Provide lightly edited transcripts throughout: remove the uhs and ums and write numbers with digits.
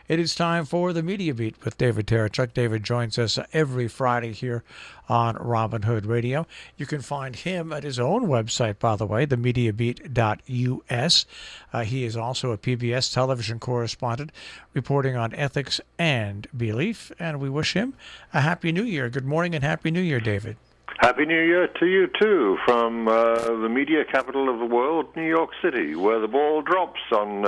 It is time for the Media Beat with David Tereshchuk. David joins us every Friday here on Robin Hood Radio. You can find him at his own website, by the way, themediabeat.us. He is also a PBS television correspondent reporting on ethics and belief, and we wish him a Happy New Year. Good morning and Happy New Year, David. Happy New Year to you, too, from the media capital of the world, New York City, where the ball drops on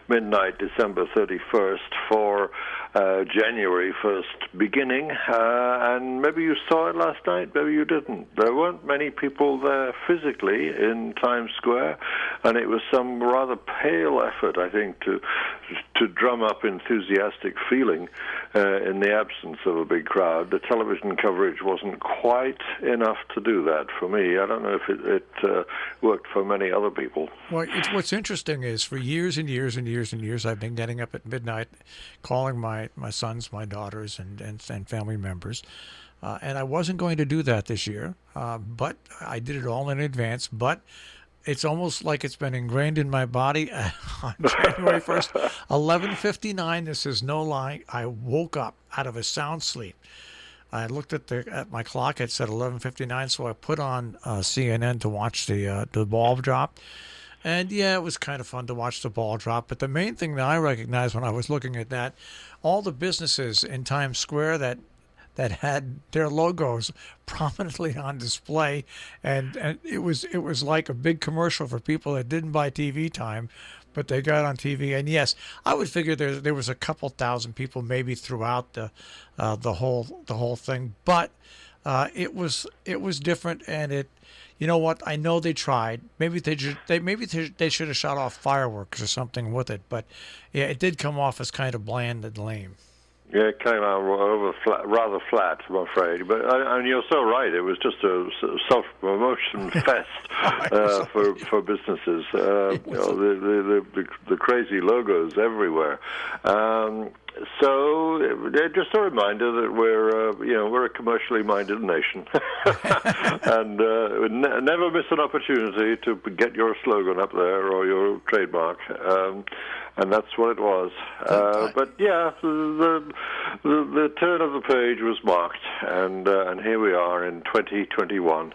midnight, December 31st, for January 1st beginning. And maybe you saw it last night, maybe you didn't. There weren't many people there physically in Times Square, and it was some rather pale effort, I think, to drum up enthusiastic feeling in the absence of a big crowd. The television coverage wasn't quite enough to do that for me. I don't know if it worked for many other people. Well, what's interesting is for years and years and years and years, I've been getting up at midnight, calling my sons, my daughters, and family members. And I wasn't going to do that this year, but I did it all in advance. But it's almost like it's been ingrained in my body on January 1st, 11:59. This is no lie. I woke up out of a sound sleep. I looked at my clock. It said 11:59, so I put on CNN to watch the ball drop. And yeah, it was kind of fun to watch the ball drop. But the main thing that I recognized when I was looking at that, all the businesses in Times Square that had their logos prominently on display, and it was like a big commercial for people that didn't buy TV time, but they got on TV. And yes, I would figure there was a couple thousand people maybe throughout the whole thing, but it was different, and it. You know what? I know they tried. Maybe they should have shot off fireworks or something with it. But yeah, it did come off as kind of bland and lame. Yeah, it came out rather flat, I'm afraid. But and you're so right. It was just a self-promotion fest for businesses. The crazy logos everywhere. So just a reminder that we're a commercially minded nation, and never miss an opportunity to get your slogan up there or your trademark. And that's what it was. But yeah, the turn of the page was marked, and here we are in 2021.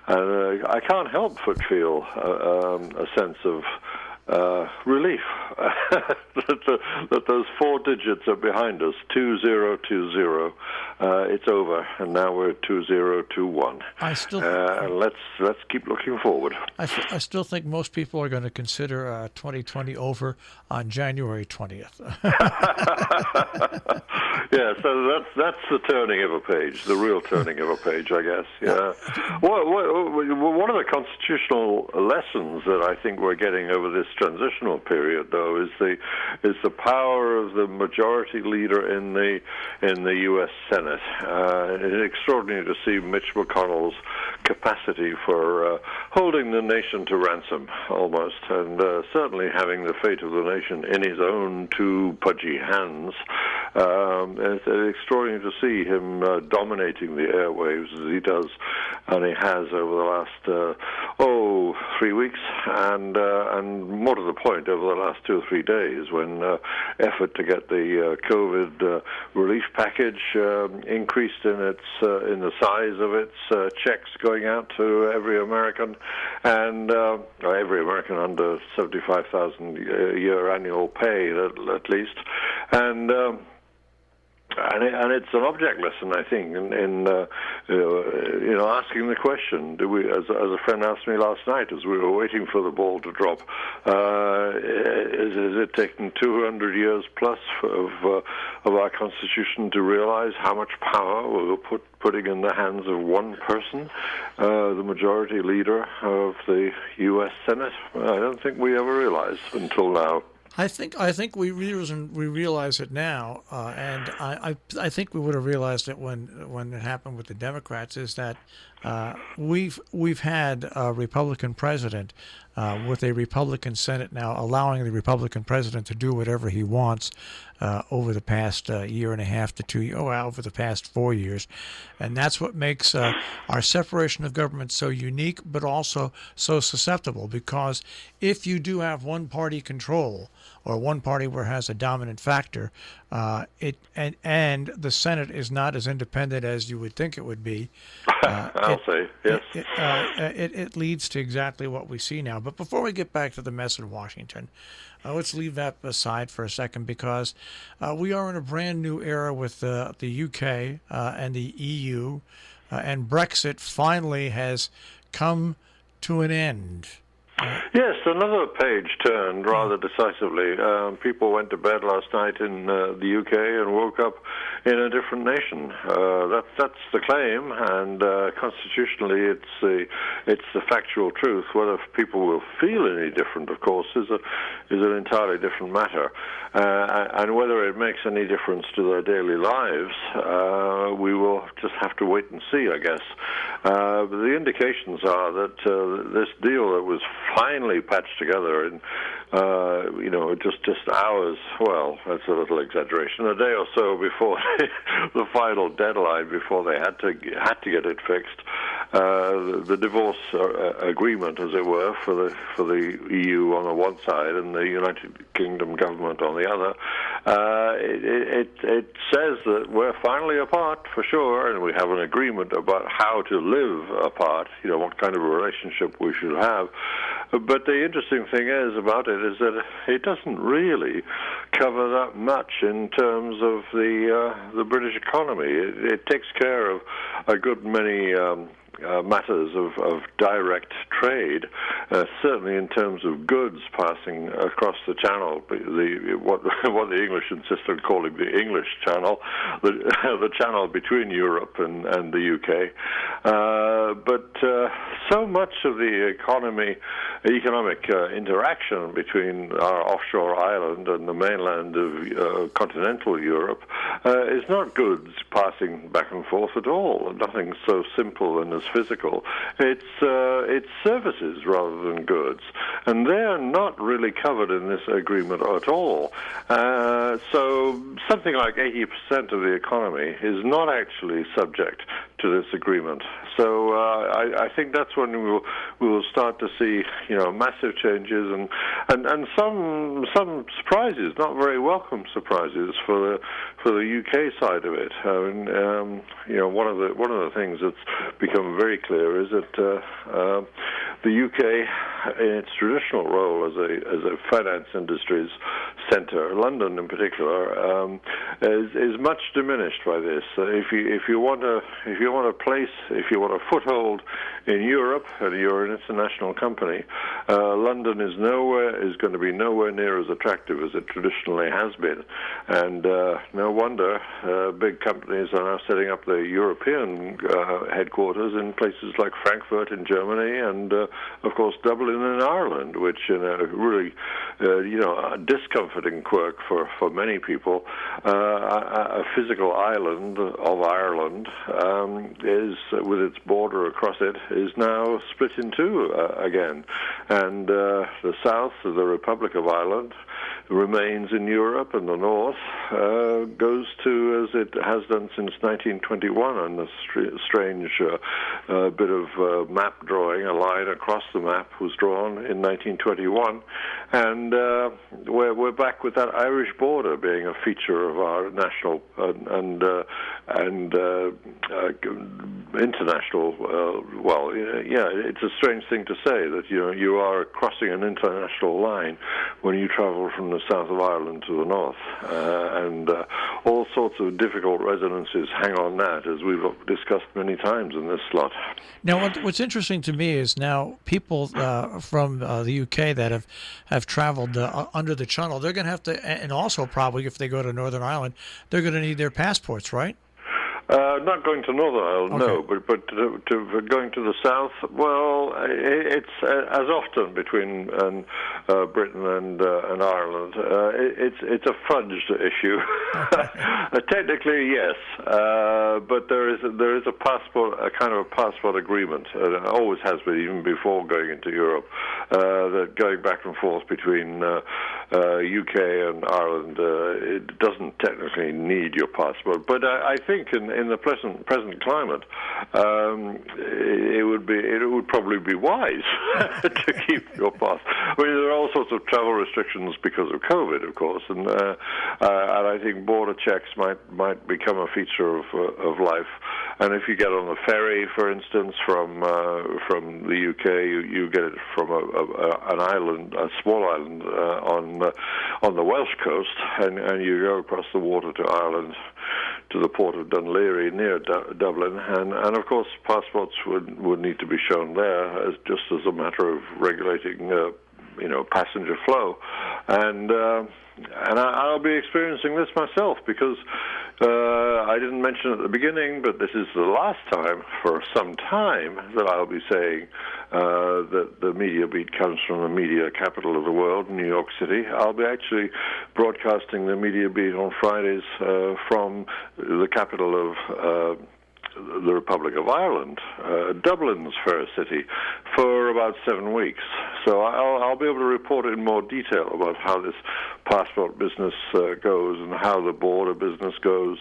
And I can't help but feel a sense of relief that those four digits are behind us, 2020. It's over, and now we're 2021. Let's keep looking forward. I still think most people are going to consider 2020 over on January 20th. Yeah, so that's the turning of a page, the real turning of a page, I guess. Yeah. One of the constitutional lessons that I think we're getting over this transitional period, though, is the power of the majority leader in the U.S. Senate. It's extraordinary to see Mitch McConnell's capacity for holding the nation to ransom, almost, and certainly having the fate of the nation in his own two pudgy hands. It's extraordinary to see him dominating the airwaves as he does, and he has over the last 3 weeks, and more to the point, over the last 2 or 3 days, when effort to get the COVID relief package increased in the size of its checks going out to every American, and every American under $75,000 a year annual pay at least, and it's an object lesson, I think, in asking the question. As a friend asked me last night, as we were waiting for the ball to drop, is it taken 200 years plus of our Constitution to realize how much power we were putting in the hands of one person, the majority leader of the U.S. Senate? I don't think we ever realized until now. I think we realize it now, and I think we would have realized it when it happened with the Democrats. Is that we've had a Republican president with a Republican Senate now allowing the Republican president to do whatever he wants over the past year and a half to 2 years, over the past 4 years. And that's what makes our separation of government so unique, but also so susceptible, because if you do have one party control, or one party where it has a dominant factor, and the Senate is not as independent as you would think it would be. I'll say, yes. It leads to exactly what we see now. But before we get back to the mess in Washington, let's leave that aside for a second, because we are in a brand new era with the UK and the EU, and Brexit finally has come to an end. Yes, another page turned rather decisively. People went to bed last night in the UK and woke up in a different nation. That's the claim, and constitutionally, it's the factual truth. Whether people will feel any different, of course, is an entirely different matter, and whether it makes any difference to their daily lives, we will just have to wait and see, I guess. But the indications are that this deal that was finally patched together in, just hours, well, that's a little exaggeration, a day or so before the final deadline, before they had to get it fixed, the divorce agreement, as it were, for the EU on the one side and the United Kingdom government on the other, it says that we're finally apart for sure, and we have an agreement about how to live apart, what kind of a relationship we should have. But the interesting thing about it is that it doesn't really cover that much in terms of the British economy. It takes care of a good many matters of direct trade, certainly in terms of goods passing across the channel, what the English insist on calling the English Channel, the channel between Europe and the UK. But so much of the economic interaction between our offshore island and the mainland of continental Europe is not goods passing back and forth at all. Nothing so simple and as physical. It's services rather than goods, and they're not really covered in this agreement at all. So something like 80% of the economy is not actually subject to this agreement. So I think that's when we will start to see massive changes and some surprises, not very welcome surprises for the UK side of it. One of the things that's become very clear is that the UK, in its traditional role as a finance industries centre, London in particular, is much diminished by this. If you want a foothold in Europe and you're an international company, London is going to be nowhere near as attractive as it traditionally has been, and no wonder big companies are now setting up their European headquarters in places like Frankfurt in Germany and of course Dublin in Ireland, which really a discomforting quirk for many people. A physical island of Ireland is, with its border across it, is now split in two again, and the south of the Republic of Ireland remains in Europe, and the north goes to, as it has done since 1921, and a strange bit of map drawing, a line across the map was drawn in 1921, and we're back with that Irish border being a feature of our national and international. It's a strange thing to say that you are crossing an international line when you travel from the south of Ireland to the north, and all sorts of difficult resonances hang on that, as we've discussed many times in this slot. Now, what's interesting to me is now people from the UK that have traveled under the Channel, they're going to have to, and also probably if they go to Northern Ireland, they're going to need their passports, right? Not going to Northern Ireland, no, but going to the south, well, it's as often between Britain and Ireland. It's a fudged issue. Technically, yes, but there is a passport, a kind of a passport agreement, and it always has been, even before going into Europe, that going back and forth between UK and Ireland, it doesn't technically need your passport. But I think in the present climate, it would probably be wise to keep your passport. I mean, there are all sorts of travel restrictions because of COVID, of course, and I think border checks might become a feature of life. And if you get on the ferry, for instance, from the UK, you get it from an island, a small island on the Welsh coast, and you go across the water to Ireland, to the port of Dunleary near Dublin, and of course passports would need to be shown there just as a matter of regulating passenger flow, and I'll be experiencing this myself because I didn't mention at the beginning, but this is the last time for some time that I'll be saying that the media beat comes from the media capital of the world, New York City. I'll be actually broadcasting the media beat on Fridays from the capital of the Republic of Ireland, Dublin's fair city, for about 7 weeks. So I'll be able to report in more detail about how this passport business goes and how the border business goes,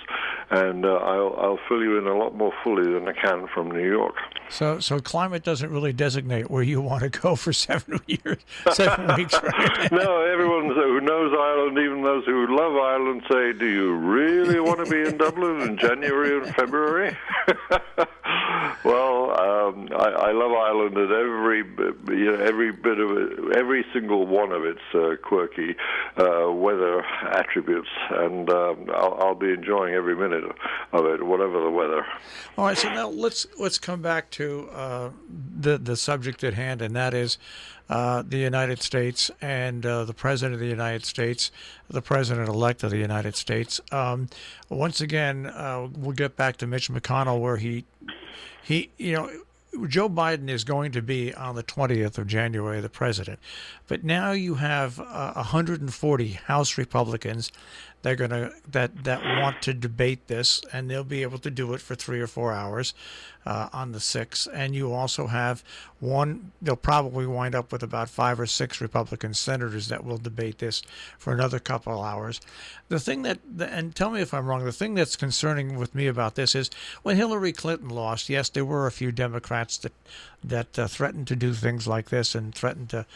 and I'll fill you in a lot more fully than I can from New York. So climate doesn't really designate where you want to go for 7 years, 7 weeks, right? No, everyone who knows Ireland, even those who love Ireland, say, do you really want to be in Dublin in January and February? Well, I love Ireland and every bit of it, every single one of its quirky weather attributes, and I'll be enjoying every minute of it, whatever the weather. All right, so now let's come back to the subject at hand, and that is the United States and the President of the United States, the President-elect of the United States. Once again, we'll get back to Mitch McConnell, where he Joe Biden is going to be on the 20th of January, the president. But now you have 140 House Republicans that want to debate this, and they'll be able to do it for 3 or 4 hours on the 6th. And you also have they'll probably wind up with about 5 or 6 Republican senators that will debate this for another couple of hours. The thing and tell me if I'm wrong, the thing that's concerning with me about this is when Hillary Clinton lost, yes, there were a few Democrats that threatened to do things like this and threatened to,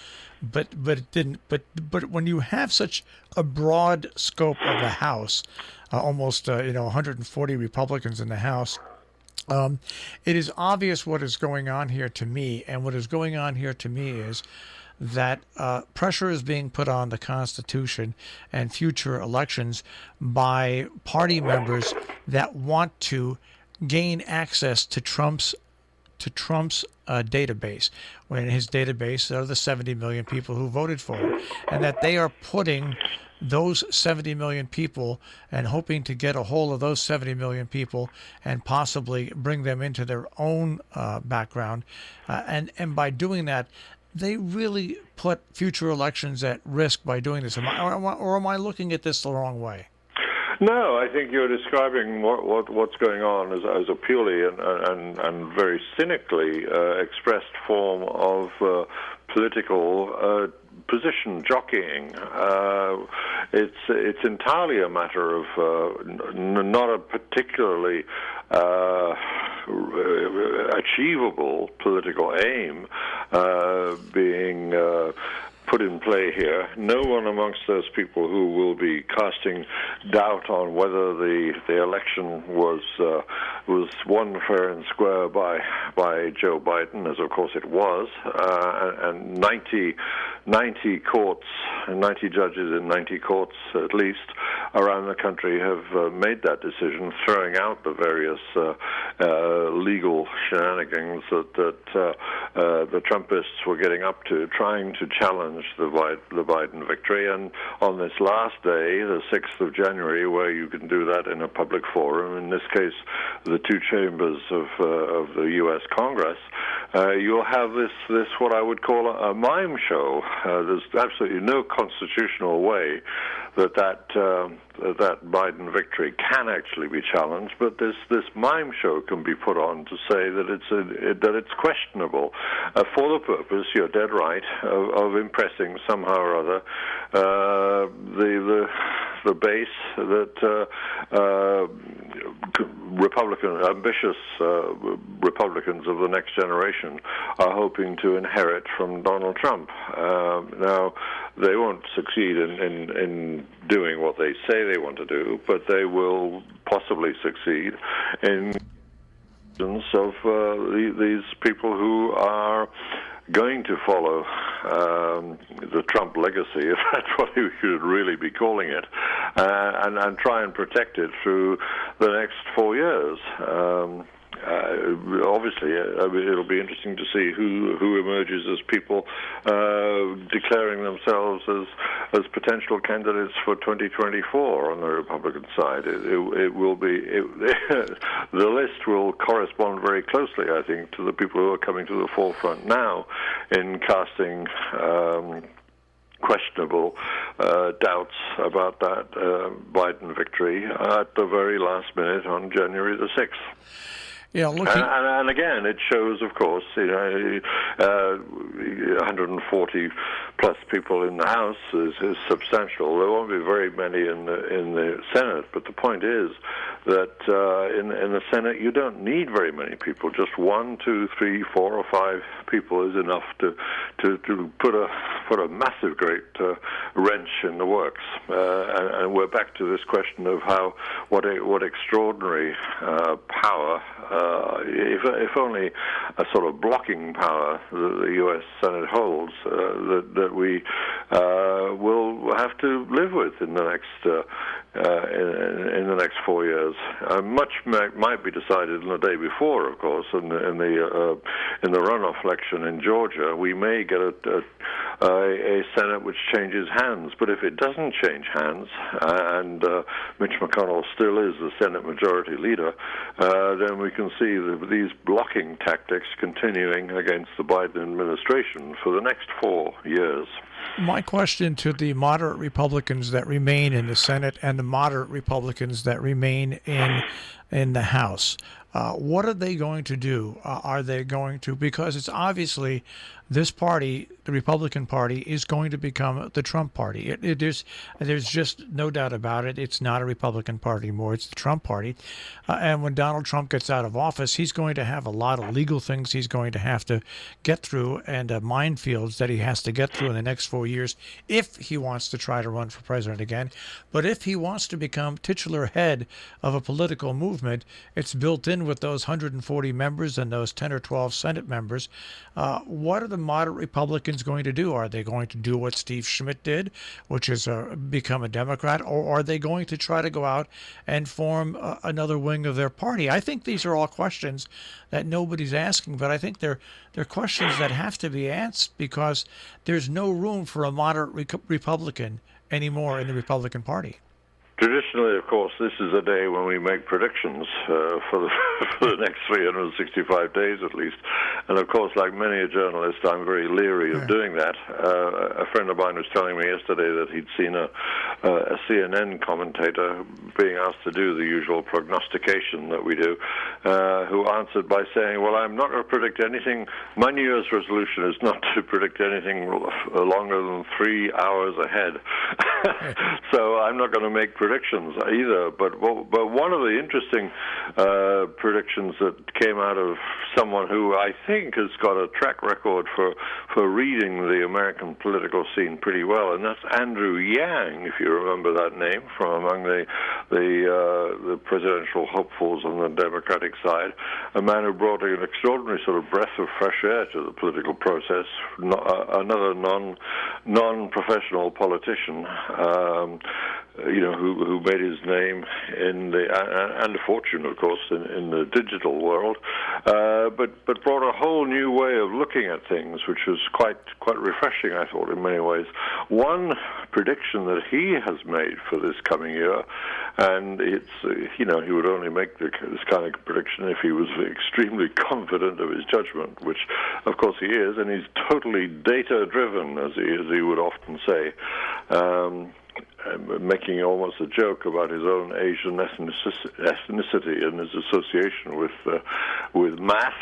but it didn't. But when you have such a broad scope of the House, almost 140 Republicans in the House, it is obvious what is going on here to me, and what is going on here to me is that pressure is being put on the Constitution and future elections by party members that want to gain access to Trump's database. When in his database are the 70 million people who voted for him, and that they are putting those 70 million people and hoping to get a hold of those 70 million people and possibly bring them into their own background. And by doing that, they really put future elections at risk by doing this. Or am I looking at this the wrong way? No, I think you're describing what's going on as a purely and very cynically expressed form of political position jockeying. It's entirely a matter of not a particularly achievable political aim being put in play here. No one amongst those people who will be casting doubt on whether the election was won fair and square by Joe Biden, as of course it was, and 90 courts and 90 judges in 90 courts at least around the country have made that decision, throwing out the various legal shenanigans that the Trumpists were getting up to, trying to challenge challenge the Biden victory. And on this last day, the 6th of January, where you can do that in a public forum, in this case, the two chambers of the U.S. Congress, you'll have this what I would call a mime show. There's absolutely no constitutional way that Biden victory can actually be challenged, but this mime show can be put on to say that it's questionable for the purpose, you're dead right, of impressing somehow or other the base that ambitious Republicans of the next generation are hoping to inherit from Donald Trump. Now, they won't succeed in doing what they say they want to do, but they will possibly succeed in of these people who are going to follow the Trump legacy, if that's what we should really be calling it, and try and protect it through the next 4 years. Obviously, it'll be interesting to see who emerges as people declaring themselves as potential candidates for 2024 on the Republican side. It will be the list will correspond very closely, I think, to the people who are coming to the forefront now in casting questionable doubts about that Biden victory at the very last minute on January the 6th. Yeah, and again, it shows, of course, 140 plus people in the House is substantial. There won't be very many in the Senate, but the point is that in the Senate you don't need very many people. Just 1, 2, 3, 4, or 5 people is enough to put a massive great wrench in the works. And we're back to this question of what extraordinary power. If only a sort of blocking power that the U.S. Senate holds, that we will have to live with in the next 4 years. Much might be decided in the day before, of course. In the runoff election in Georgia, we may get a Senate which changes hands. But if it doesn't change hands, and Mitch McConnell still is the Senate Majority Leader, then we can see these blocking tactics continuing against the Biden administration for the next 4 years. My question to the moderate Republicans that remain in the Senate and the moderate Republicans that remain in the House, what are they going to do? Are they going to, because it's obviously this party, the Republican Party, is going to become the Trump Party. There's just no doubt about it. It's not a Republican Party anymore. It's the Trump Party. And when Donald Trump gets out of office, he's going to have a lot of legal things he's going to have to get through and minefields that he has to get through in the next 4 years if he wants to try to run for president again. But if he wants to become titular head of a political movement, it's built in with those 140 members and those 10 or 12 Senate members. What are the moderate Republicans going to do? Are they going to do what Steve Schmidt did, which is become a Democrat, or are they going to try to go out and form another wing of their party? I think these are all questions that nobody's asking, but I think they're questions that have to be asked because there's no room for a moderate Republican anymore in the Republican Party. Traditionally, of course, this is a day when we make predictions for the next 365 days at least. And of course, like many a journalist, I'm very leery of doing that. A friend of mine was telling me yesterday that he'd seen a CNN commentator being asked to do the usual prognostication that we do, who answered by saying, well, I'm not going to predict anything. My New Year's resolution is not to predict anything longer than 3 hours ahead. So I'm not going to make predictions either, but one of the interesting predictions that came out of someone who I think has got a track record for reading the American political scene pretty well, and that's Andrew Yang, if you remember that name, from among the presidential hopefuls on the Democratic side, a man who brought an extraordinary sort of breath of fresh air to the political process, another non-professional politician, who made his name in the and a fortune, of course, in the digital world, but brought a whole new way of looking at things, which was quite refreshing, I thought, in many ways. One prediction that he has made for this coming year, and it's he would only make this kind of prediction if he was extremely confident of his judgment, which of course he is, and he's totally data-driven, as he would often say, making almost a joke about his own Asian ethnicity and his association with math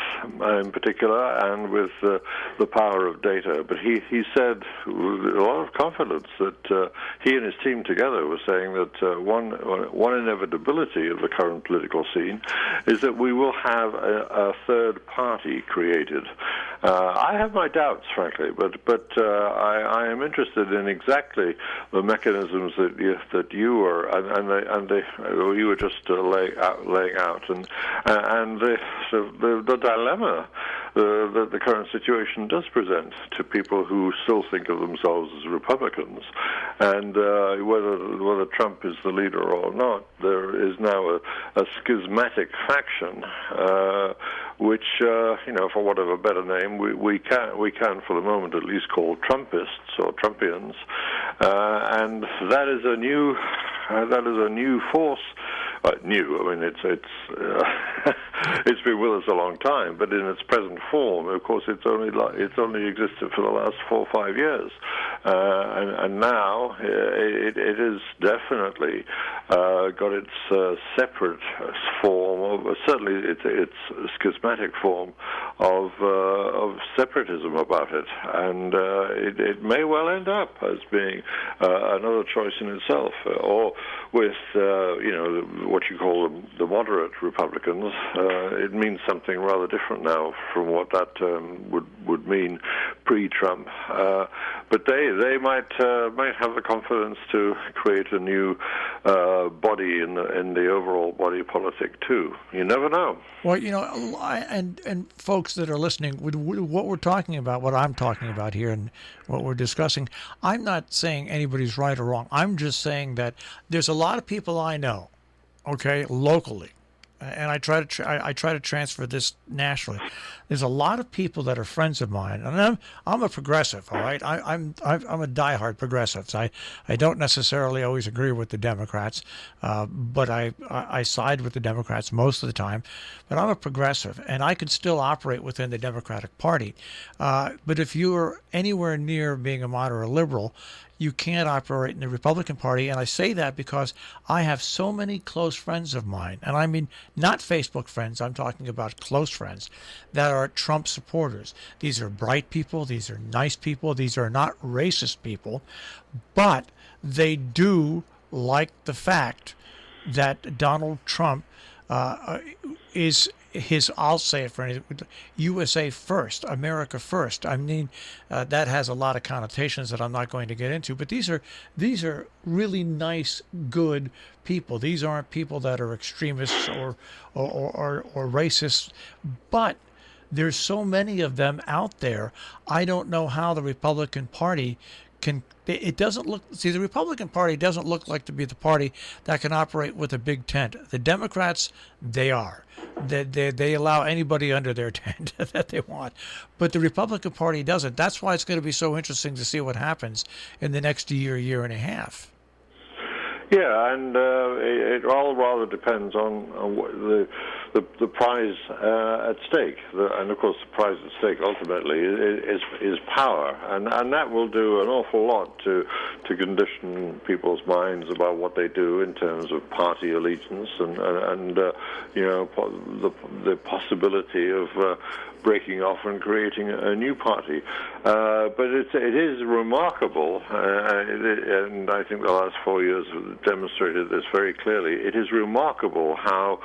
in particular, and with the power of data. But he said with a lot of confidence that he and his team together were saying that one inevitability of the current political scene is that we will have a third party created. I have my doubts, frankly, but I am interested in exactly the mechanisms that you were you were just laying out, and the dilemma that the current situation does present to people who still think of themselves as Republicans, and whether Trump is the leader or not, there is now a schismatic faction, which for whatever better name we can for the moment at least call Trumpists or Trumpians, and that is a new force. New. I mean, it's been with us a long time, but in its present form, of course, it's only existed for the last 4 or 5 years, and now it is definitely got its separate form of certainly its schismatic form of separatism about it, and it may well end up as being another choice in itself, or with what you call the moderate Republicans. It means something rather different now from what that would mean pre-Trump. But they might have the confidence to create a new body in the overall body politic too. You never know. Well, and folks that are listening, what we're talking about, what I'm talking about here, and what we're discussing, I'm not saying anybody's right or wrong. I'm just saying that there's a lot of people I know, okay, locally, and I try to transfer this nationally. There's a lot of people that are friends of mine, and I'm a progressive, all right. I'm a diehard progressive. So I don't necessarily always agree with the Democrats, but I side with the Democrats most of the time. But I'm a progressive, and I can still operate within the Democratic Party. But if you're anywhere near being a moderate liberal, you can't operate in the Republican Party. And I say that because I have so many close friends of mine, and I mean not Facebook friends, I'm talking about close friends, that are Trump supporters. These are bright people, these are nice people, these are not racist people, but they do like the fact that Donald Trump is his, I'll say it for USA first, America first. I mean, that has a lot of connotations that I'm not going to get into, but these are really nice, good people. These aren't people that are extremists or racists, but there's so many of them out there. I don't know how the Republican Party can. It doesn't look. See, the Republican Party doesn't look like to be the party that can operate with a big tent. The Democrats, they are. They allow anybody under their tent that they want, but the Republican Party doesn't. That's why it's going to be so interesting to see what happens in the next year and a half. Yeah, and it all rather depends on the prize at stake, and of course the prize at stake ultimately is power, and that will do an awful lot to condition people's minds about what they do in terms of party allegiance and the possibility of breaking off and creating a new party. But it is remarkable, and I think the last 4 years have demonstrated this very clearly. It is remarkable how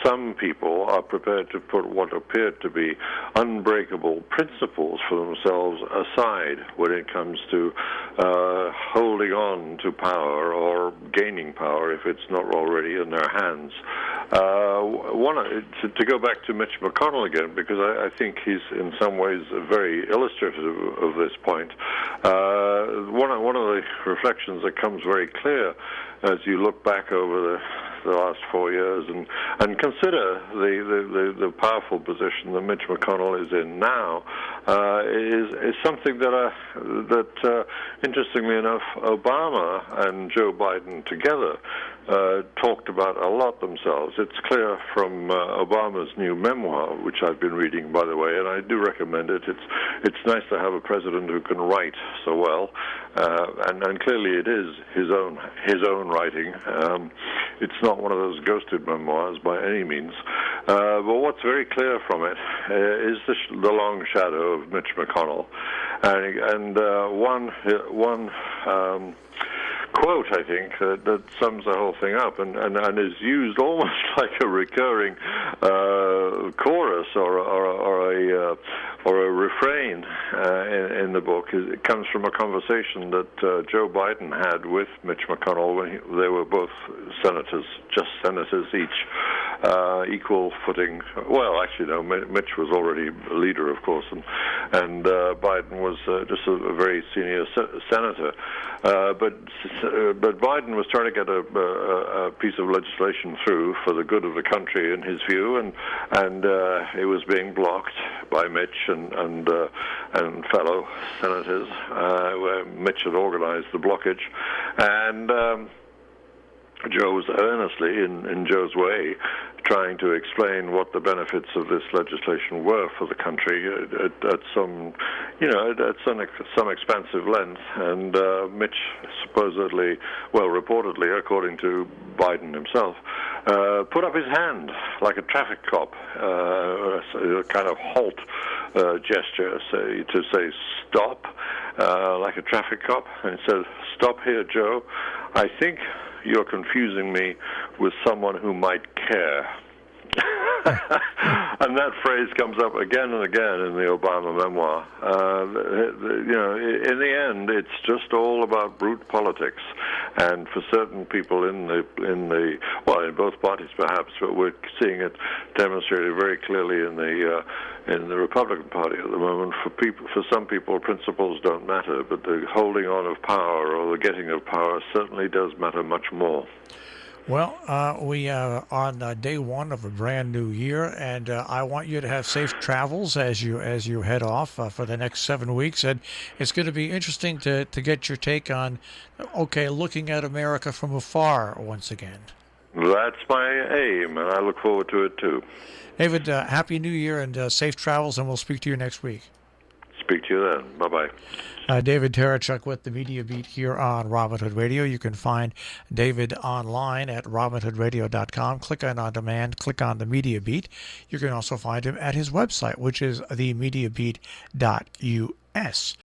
some people are prepared to put what appeared to be unbreakable principles for themselves aside when it comes to holding on to power or gaining power if it's not already in their hands. To go back to Mitch McConnell again, because I think he's in some ways very illustrative of this point. One of the reflections that comes very clear as you look back over the last 4 years, and consider the powerful position that Mitch McConnell is in now, is something that interestingly enough, Obama and Joe Biden together talked about a lot themselves. It's clear from Obama's new memoir, which I've been reading, by the way, and I do recommend it. It's nice to have a president who can write so well, and clearly it is his own writing. It's not one of those ghosted memoirs by any means. But what's very clear from it is the long shadow of Mitch McConnell, and one quote, I think, that sums the whole thing up and is used almost like a recurring chorus or a refrain in the book. It comes from a conversation that Joe Biden had with Mitch McConnell when they were both senators, just senators each, equal footing. Well, actually, no, Mitch was already a leader, of course, and Biden was just a very senior senator. But Biden was trying to get a piece of legislation through for the good of the country, in his view, and it was being blocked by Mitch and fellow senators, where Mitch had organized the blockage, and Joe was earnestly, in Joe's way, trying to explain what the benefits of this legislation were for the country at some expansive length. And Mitch supposedly, reportedly, according to Biden himself, put up his hand like a traffic cop, a kind of halt gesture, to say stop, like a traffic cop, and he said, "Stop here, Joe. I think you're confusing me with someone who might care." And that phrase comes up again and again in the Obama memoir. In the end, it's just all about brute politics. And for certain people in both parties perhaps, but we're seeing it demonstrated very clearly in the Republican Party at the moment. For some people, principles don't matter, but the holding on of power or the getting of power certainly does matter much more. Well, we are on day one of a brand new year, and I want you to have safe travels as you head off for the next 7 weeks. And it's going to be interesting to get your take on, looking at America from afar once again. That's my aim, and I look forward to it too. David, Happy New Year and safe travels, and we'll speak to you next week. Speak to you then. Bye-bye. David Tereshchuk with the Media Beat here on Robin Hood Radio. You can find David online at robinhoodradio.com. Click on demand, click on the Media Beat. You can also find him at his website, which is themediabeat.us.